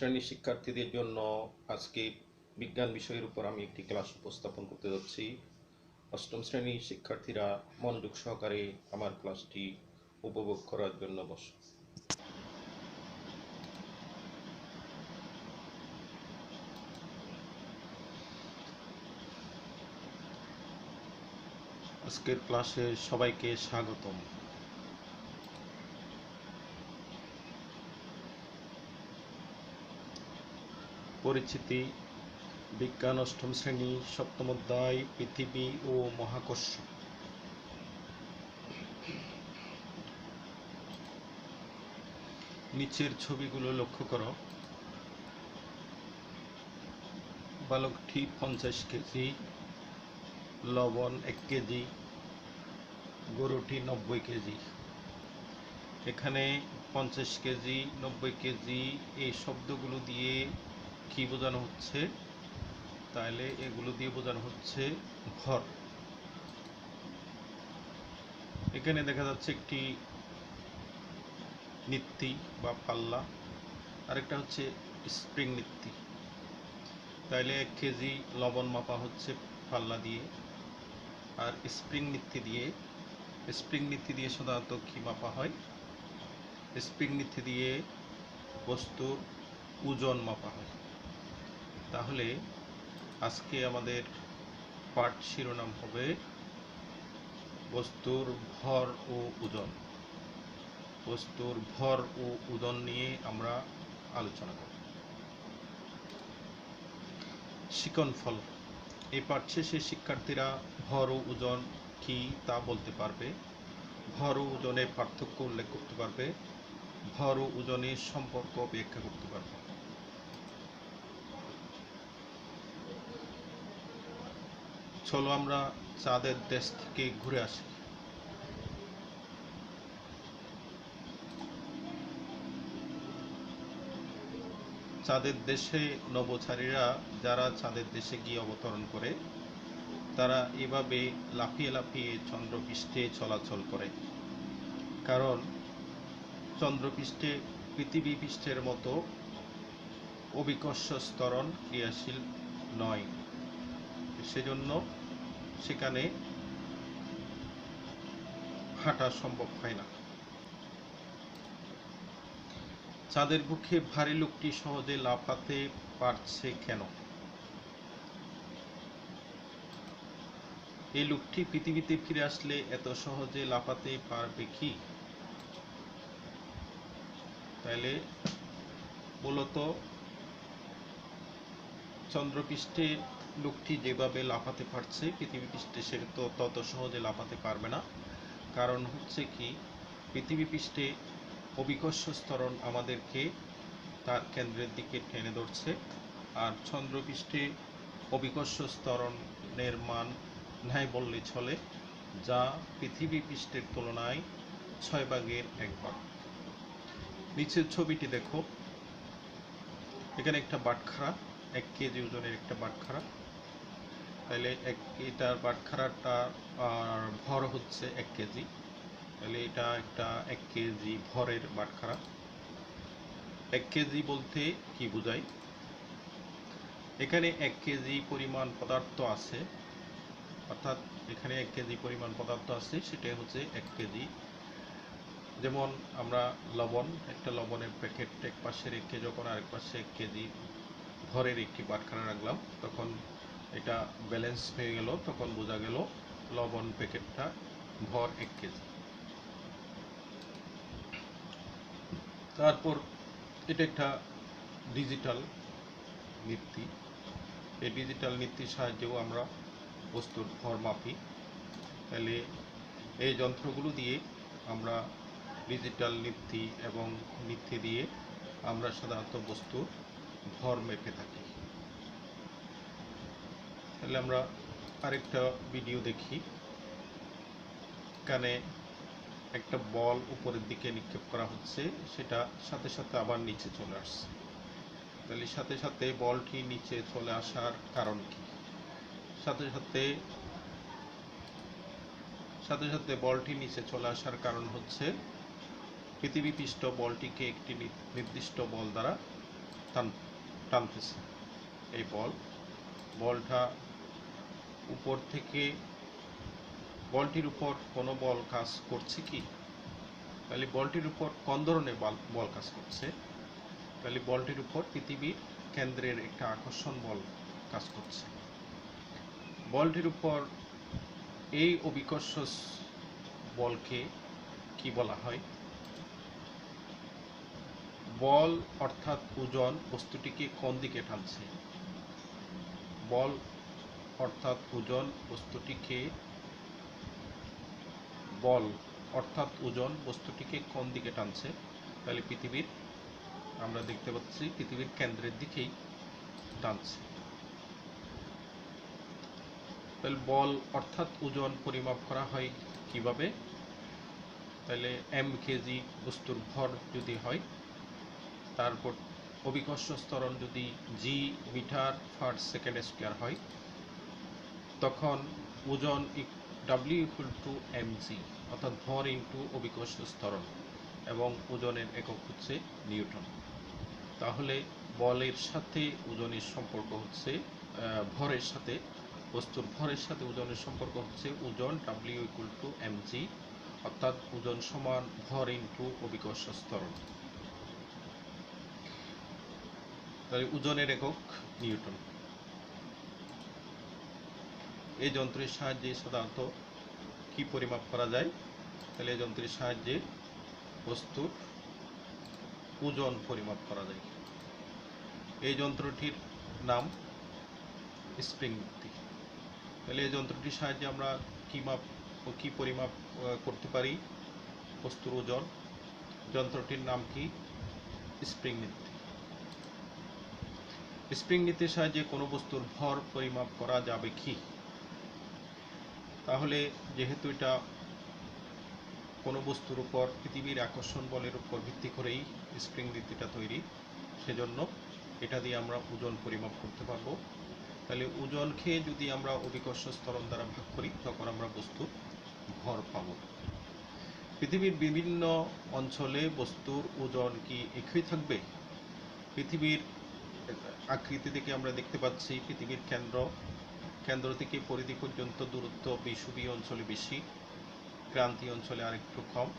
শ্রেণীর শিক্ষার্থীদের জন্য আজকে বিজ্ঞান বিষয়ের উপর আমি একটি ক্লাস উপস্থাপন করতে যাচ্ছি। অষ্টম শ্রেণীর শিক্ষার্থীরা মনোযোগ সহকারে আমার ক্লাসটি উপভোগ করার জন্য বসো। আজকের ক্লাসে সবাইকে স্বাগতম। পরিচিতি, বিজ্ঞান অষ্টম শ্রেণী, সপ্তম অধ্যায়, পৃথিবী ও মহাকর্ষ। নিচের ছবিগুলো লক্ষ্য করো। বালকটি 50 কেজি, লবণ 1 কেজি, গরুটি 90 কেজি। এখানে 50 কেজি, 90 কেজি এই শব্দগুলো দিয়ে কি বোঝানো হচ্ছে? তাহলে এগুলো দিয়ে বোঝানো হচ্ছে ভর। এখানে দেখা যাচ্ছে একটি নিত্যি বা পাল্লা, আরেকটা হচ্ছে স্প্রিং নিত্যি। তাইলে 1 কেজি লবণ মাপা হচ্ছে পাল্লা দিয়ে, আর স্প্রিং নিত্যি দিয়ে সাধারণত কি মাপা হয়? স্প্রিং নিত্যি দিয়ে বস্তুর ওজন মাপা হয়। তাহলে আজকে আমাদের পাঠ শিরোনাম হবে বস্তুর ভর ও ওজন। বস্তুর ভর ও ওজন নিয়ে আমরা আলোচনা করব। শিকনফল। এই পাঠ শেষে শিক্ষার্থীরা ভর ও ওজন কি তা বলতে পারবে, ভর ও ওজনের পার্থক্য উল্লেখ করতে পারবে, ভর ও ওজনের সম্পর্ক ব্যাখ্যা করতে পারবে। চলো আমরা চাঁদের দেশ থেকে ঘুরে আসি। চাঁদের দেশে নভোচারীরা যারা চাঁদের দেশে গিয়ে অবতরণ করে, তারা এভাবে লাফিয়ে লাফিয়ে চন্দ্রপৃষ্ঠে চলাচল করে। কারণ চন্দ্রপৃষ্ঠে পৃথিবী পৃষ্ঠের মতো অভিকর্ষ ত্বরণ ক্রিয়াশীল নয়, সেজন্য সেখানে হাঁটা সম্ভব হয় না। চাঁদের বুকে ভারী লোকটি সহজে লাফাতে পারছে কেন? এই লোকটি পৃথিবীতে ফিরে আসলে এত সহজে লাফাতে পারবে কি? তাহলে মূলত চন্দ্রপৃষ্ঠে লোকটি যেভাবে লাফাতে পারছে, পৃথিবী পৃষ্ঠে সে তো তত সহজে লাফাতে পারবে না। কারণ হচ্ছে কি, পৃথিবী পৃষ্ঠে অভিকর্ষ ত্বরণ আমাদেরকে তার কেন্দ্রের দিকে টেনে ধরছে, আর চন্দ্রপৃষ্ঠে অভিকর্ষ ত্বরণের মান নাই বললে চলে, যা পৃথিবী পৃষ্ঠের তুলনায় 6 ভাগের 1 ভাগ। নিচের ছবিটি দেখো। এখানে একটা বাটখারা, 1 কেজি ওজনের একটা বাটখারা। তাহলে এটার বাটখারাটা ভর হচ্ছে 1 কেজি। তাহলে এটা একটা 1 কেজি ভরের বাটখারা। 1 কেজি বলতে কি বোঝায়? এখানে 1 কেজি পরিমাণ পদার্থ আছে, অর্থাৎ এখানে 1 কেজি পরিমাণ পদার্থ আছে, সেটা হচ্ছে 1 কেজি। যেমন আমরা লবণ, একটা লবণের প্যাকেট এক পাশে রেখে যখন আরেক পাশে 1 কেজি ভরের একটি বাটখারা রাখলাম, তখন এটা ব্যালেন্স হয়ে গেল, তখন বোঝা গেল লবণ প্যাকেটটা ভর 1 কেজি। তারপর এটা একটা ডিজিটাল নীতি। এই ডিজিটাল নীতির সাহায্যেও আমরা বস্তুর ভর মাপি। তাহলে এই যন্ত্রগুলো দিয়ে আমরা ডিজিটাল নীতি এবং নীতি দিয়ে আমরা সাধারণত বস্তুর ভর মেপে থাকি। তাহলে আমরা আরেকটা ভিডিও দেখি। এখানে একটা বল উপরের দিকে নিক্ষেপ করা হচ্ছে, সেটা সাথে সাথে আবার নিচে চলে আসছে। তাহলে সাথে সাথে বলটি নিচে চলে আসার কারণ কি? সাথে সাথে বলটি নিচে চলে আসার কারণ হচ্ছে পৃথিবী পৃষ্ঠ বলটিকে একটি নির্দিষ্ট বল দ্বারা টানতেছে এই বলটা উপর থেকে, বলটির উপর কোনো বল কাজ করছে কি? তাহলে বলটির উপর কোন ধরনের বল কাজ করছে? তাহলে বলটির উপর পৃথিবীর কেন্দ্রের একটা আকর্ষণ বল কাজ করছে। বলটির উপর এই অভিকর্ষ বলকে কি বলা হয়? বল অর্থাৎ ওজন বস্তুটিকে কোন দিকে টানছে? বল অর্থাৎ ওজন বস্তুটিকে কোন দিকে টানছে? তাহলে আমরা দেখতে পাচ্ছি পৃথিবীর কেন্দ্রের দিকেই টানছে। তাহলে বল অর্থাৎ ওজন পরিমাপ করা হয় কিভাবে? তাহলে mkg বস্তুর ভর যদি হয়, তারপর অভিকর্ষ ত্বরণ যদি g metre per second square হয়, তখন ওজন W = mg, অর্থাৎ ভর ইন্টু অভিকর্ষ ত্বরণ, এবং ওজনের একক হচ্ছে নিউটন। তাহলে বলের সাথে ওজনের সম্পর্ক হচ্ছে ভরের সাথে, বস্তুর ভরের সাথে ওজনের সম্পর্ক হচ্ছে ওজন W = mg, অর্থাৎ ওজন সমান ভর ইন্টু অভিকর্ষ ত্বরণ। তাহলে ওজনের একক নিউটন। এই যন্ত্রের সাহায্যে সাধারণত কি পরিমাপ করা যায়? তাহলে এই যন্ত্রের সাহায্যে বস্তুর ওজন পরিমাপ করা যায়। এই যন্ত্রটির নাম স্প্রিং ভিত্তিক। তাহলে এই যন্ত্রটির সাহায্যে আমরা কি পরিমাপ করতে পারি বস্তুর ওজন? যন্ত্রটির নাম কি? স্প্রিং ভিত্তিক। স্প্রিং নীতির সাহায্যে কোনো বস্তুর ভর পরিমাপ করা যাবে কি? তাহলে যেহেতু এটা কোনো বস্তুর উপর পৃথিবীর আকর্ষণ বলের উপর ভিত্তি করেই স্প্রিং নীতিটা তৈরি, সেজন্য এটা দিয়ে আমরা ওজন পরিমাপ করতে পারবো। তাহলে ওজনকে যদি আমরা অভিকর্ষ ত্বরণ দ্বারা ভাগ করি, তখন আমরা বস্তুর ভর পাব। পৃথিবীর বিভিন্ন অঞ্চলে বস্তুর ওজন কি একই থাকবে? পৃথিবীর আকৃতি থেকে আমরা দেখতে পাচ্ছি পৃথিবীর কেন্দ্র থেকে পরিধি পর্যন্ত দূরত্ব বিষুবীয় অঞ্চলে বেশি, ক্রান্তীয় অঞ্চলে আরেকটু কম,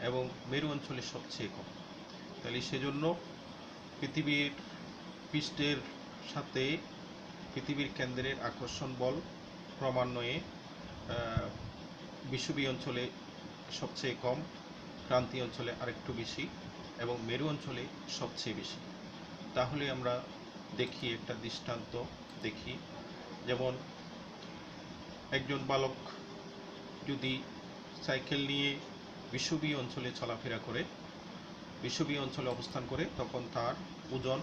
এবং মেরু অঞ্চলে সবচেয়ে কম। তাহলে সেজন্য পৃথিবীর পৃষ্ঠের সাথে পৃথিবীর কেন্দ্রের আকর্ষণ বল ক্রমান্বয়ে বিষুবীয় অঞ্চলে সবচেয়ে কম, ক্রান্তীয় অঞ্চলে আরেকটু বেশি, এবং মেরু অঞ্চলে সবচেয়ে বেশি। তাহলে আমরা দেখি একটা দৃষ্টান্ত দেখি। যেমন একজন বালক যদি সাইকেল নিয়ে বিষুবীয় অঞ্চলে চলাফেরা করে, বিষুবীয় অঞ্চলে অবস্থান করে, তখন তার ওজন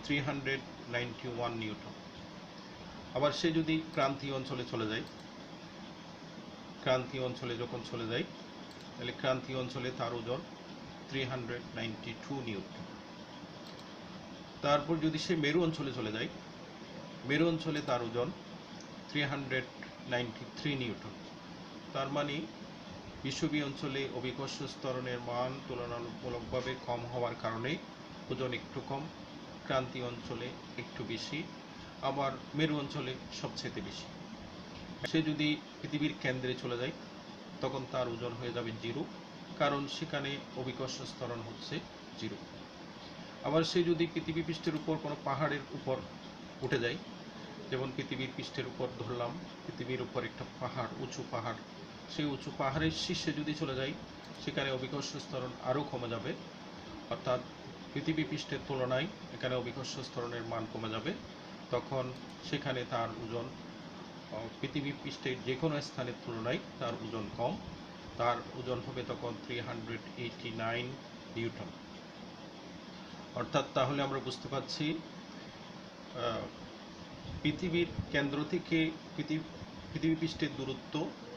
391 নিউটন। আবার সে যদি ক্রান্তীয় অঞ্চলে চলে যায়, তাহলে ক্রান্তীয় অঞ্চলে তার ওজন 392 নিউটন। তারপর যদি সে মেরু অঞ্চলে চলে যায়, মেরু অঞ্চলে তার ওজন 393 নিউটন। তার মানে বিষুবীয় অঞ্চলে অভিকর্ষ ত্বরণের মান তুলনামূলকভাবে কম হওয়ার কারণে ওজন একটু কম, ক্রান্তীয় অঞ্চলে একটু বেশি, আবার মেরু অঞ্চলে সবচেয়ে বেশি। সে যদি পৃথিবীর কেন্দ্রে চলে যায়, তখন তার ওজন হয়ে যাবে 0, কারণ সেখানে অভিকর্ষ ত্বরণ হচ্ছে 0। আবার সে যদি পৃথিবী পৃষ্ঠের উপর কোনো পাহাড়ের উপর উঠে যায়, যেমন পৃথিবীর পৃষ্ঠের উপর ধরলাম পৃথিবীর উপর একটা পাহাড়, উঁচু পাহাড়, সেই উঁচু পাহাড়ের শীর্ষে যদি চলে যায়, সেখানে অভিকর্ষ ত্বরণ আরও কমে যাবে, অর্থাৎ পৃথিবী পৃষ্ঠের তুলনায় এখানে অভিকর্ষ ত্বরণের মান কমে যাবে। তখন সেখানে তার ওজন পৃথিবী পৃষ্ঠের যে কোনো স্থানের তুলনায় তার ওজন কম, তার ওজন হবে তখন 389 নিউটন। অর্থাৎ তাহলে আমরা বুঝতে পারছি পৃথিবীর কেন্দ্র থেকে পৃথিবী পৃষ্ঠের দূরত্ব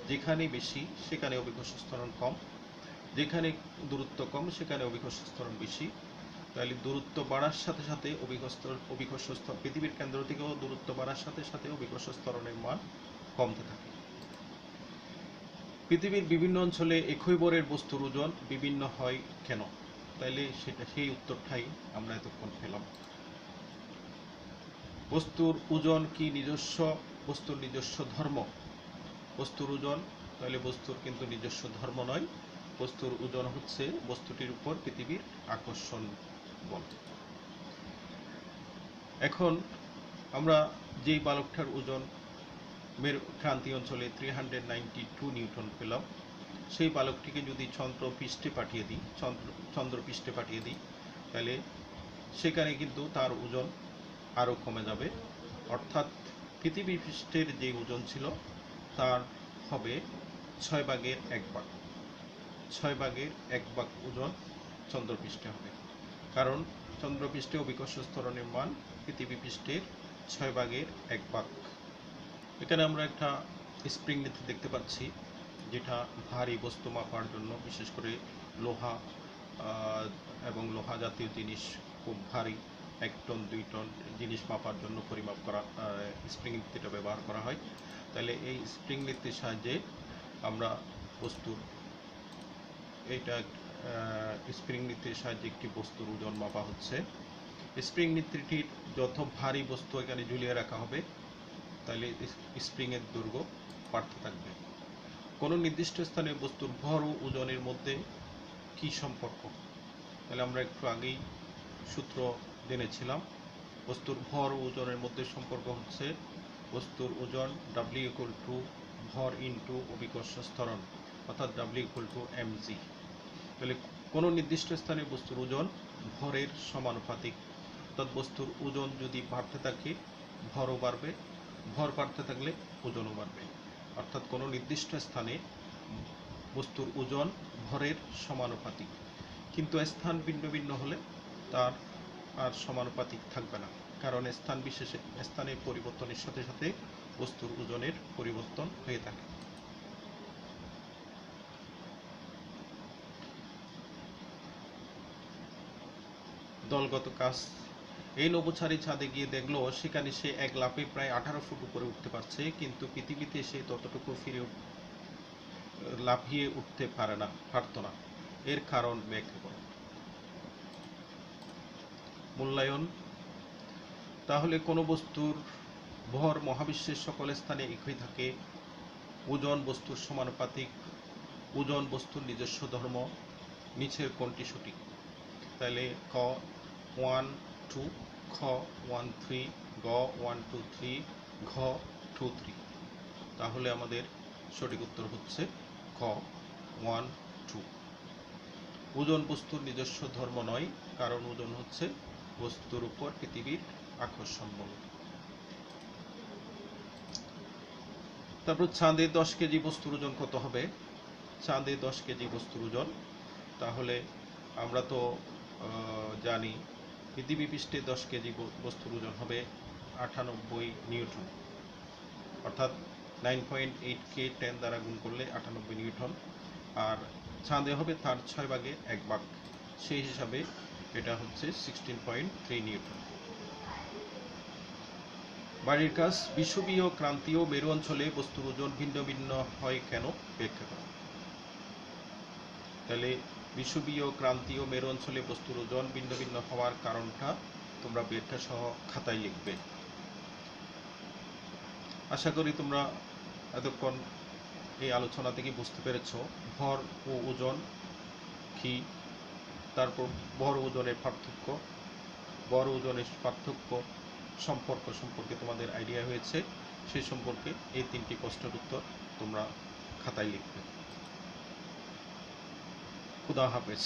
যেখানে বেশি, সেখানে অভিকর্ষ ত্বরণ কম, যেখানে দূরত্ব কম, সেখানে অভিকর্ষ ত্বরণ বেশি। তাহলে দূরত্ব বাড়ার সাথে সাথে পৃথিবীর কেন্দ্র থেকেও দূরত্ব বাড়ার সাথে সাথে অভিকর্ষ ত্বরণের মান কমতে থাকে। পৃথিবীর বিভিন্ন অঞ্চলে একই ভরের বস্তুর ওজন বিভিন্ন হয় কেন? তাইলে সেই উত্তরটাই আমরা এতক্ষণ পেলাম। বস্তুর ওজন কি বস্তুর নিজস্ব ধর্ম? বস্তুর ওজন, তাহলে বস্তুর কিন্তু নিজস্ব ধর্ম নয়। বস্তুর ওজন হচ্ছে বস্তুটির উপর পৃথিবীর আকর্ষণ বল। এখন আমরা যেই বালকটার ওজন ক্রান্তি অঞ্চলে 392 নিউটন পেলাম, সেই বালকটিকে যদি চন্দ্রপৃষ্ঠে পাঠিয়ে দিই তাহলে সেখানে কিন্তু তার ওজন আরও কমে যাবে। অর্থাৎ পৃথিবী পৃষ্ঠের যে ওজন ছিল তার হবে 6/1 6/1 ওজন চন্দ্রপৃষ্ঠে হবে, কারণ চন্দ্রপৃষ্ঠে অভিকর্ষ ত্বরণের মান পৃথিবী পৃষ্ঠের 6/1 এখানে আমরা একটা স্প্রিং নীতি দেখতে পাচ্ছি, যেটা ভারী বস্তু মাপার জন্য, বিশেষ করে লোহা এবং লোহা জাতীয় জিনিস খুব ভারী 1 টন 2 টন জিনিস মাপার জন্য পরিমাপ করা স্প্রিং নীতিটা ব্যবহার করা হয়। তাহলে এই স্প্রিং নীতির সাহায্যে আমরা স্প্রিং নীতির সাহায্যে একটি বস্তুর ওজন মাপা হচ্ছে। স্প্রিং নীতিটির যত ভারী বস্তু এখানে ঝুলিয়ে রাখা হবে তাহলে স্প্রিংয়ের দৈর্ঘ্য বাড়তে থাকবে। কোনো নির্দিষ্ট স্থানে বস্তুর ভর ও ওজনের মধ্যে কি সম্পর্ক? তাহলে আমরা একটু আগেই সূত্র জেনেছিলাম। বস্তুর ভর ও ওজনের মধ্যে সম্পর্ক হচ্ছে বস্তুর ওজন W = ভর ইন্টু অভিকর্ষ ত্বরণ, অর্থাৎ W = mg। তাহলে কোনো নির্দিষ্ট স্থানে বস্তুর ওজন ভরের সমানুপাতিক, অর্থাৎ বস্তুর ওজন যদি বাড়তে থাকে ভরও বাড়বে, ভর বাড়তে থাকলে ওজনও বাড়বে। অর্থাৎ কোনো নির্দিষ্ট স্থানে বস্তুর ওজন ভরের সমানুপাতিক, কিন্তু স্থান ভিন্ন ভিন্ন হলে তার আর সমানুপাতিক থাকবে না, কারণ স্থান বিশেষে স্থানের পরিবর্তনের সাথে সাথে বস্তুর ওজনের পরিবর্তন হয়ে থাকে। দলগত কাজ। এই নভোচারী চাঁদে গিয়ে দেখলো সেখানে সে এক লাফে প্রায় 18 ফুট উপরে উঠতে পারছে, কিন্তু পৃথিবীতে সে ততটুকু লাফিয়ে উঠতে পারত না। এর কারণ ব্যাখ্যা করো। মূল্যায়ন। তাহলে কোনো বস্তুর ভর মহাবিশ্বের সকল স্থানে একই থাকে, ওজন বস্তুর সমানুপাতিক, ওজন বস্তুর নিজস্ব ধর্ম, নিচের কোনটি সঠিক? তাহলে ক 1 2, খ 1 3, গ 1 2 3, ঘ 2 3। তাহলে আমাদের সঠিক উত্তর হচ্ছে খ 1 2। ওজন বস্তুর নিজস্ব ধর্ম নয়, কারণ ওজন হচ্ছে বস্তুর উপর পৃথিবীর আকর্ষণ বল। তারপর চাঁদে 10 কেজি বস্তুর ওজন কত হবে? চাঁদে 10 কেজি বস্তুর ওজন, তাহলে আমরা তো জানি পৃথিবী পৃষ্ঠে 10 কেজি বস্তুর ওজন হবে 98 নিউটন, অর্থাৎ 9.8কে 10 দ্বারা গুণ করলে 98 নিউটন, আর চাঁদে হবে তার 6/1 সেই হিসাবে এটা হচ্ছে 16.3 নিউটন। বাড়ির কাজ। বিষুবীয়, ক্রান্তীয়, মেরু অঞ্চলে বস্তুর ওজন ভিন্ন ভিন্ন হয় কেন? ব্যাখ্যা করো। তাহলে বিষুবীয়, ক্রান্তীয়, মেরু অঞ্চলে বস্তুর ওজন ভিন্ন ভিন্ন হওয়ার কারণটা তোমরা ব্যাখ্যা সহ খাতায় লিখবে। আশা করি তোমরা এতক্ষণ এই আলোচনা থেকে বুঝতে পেরেছ ভর ও ওজন কি, তারপর ভর ও ওজনের পার্থক্য, ভর ও ওজনের পার্থক্য সম্পর্কে তোমাদের আইডিয়া হয়েছে। সেই সম্পর্কে এই 3টি প্রশ্নের উত্তর তোমরা খাতায় লিখবে। খুদা হাফেজ।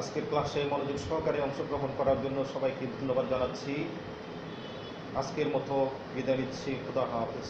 আজকের ক্লাসে মনোযোগ সহকারে অংশগ্রহণ করার জন্য সবাইকে ধন্যবাদ জানাচ্ছি। আজকের মতো বিদায় নিচ্ছি। খুদা হাফেজ।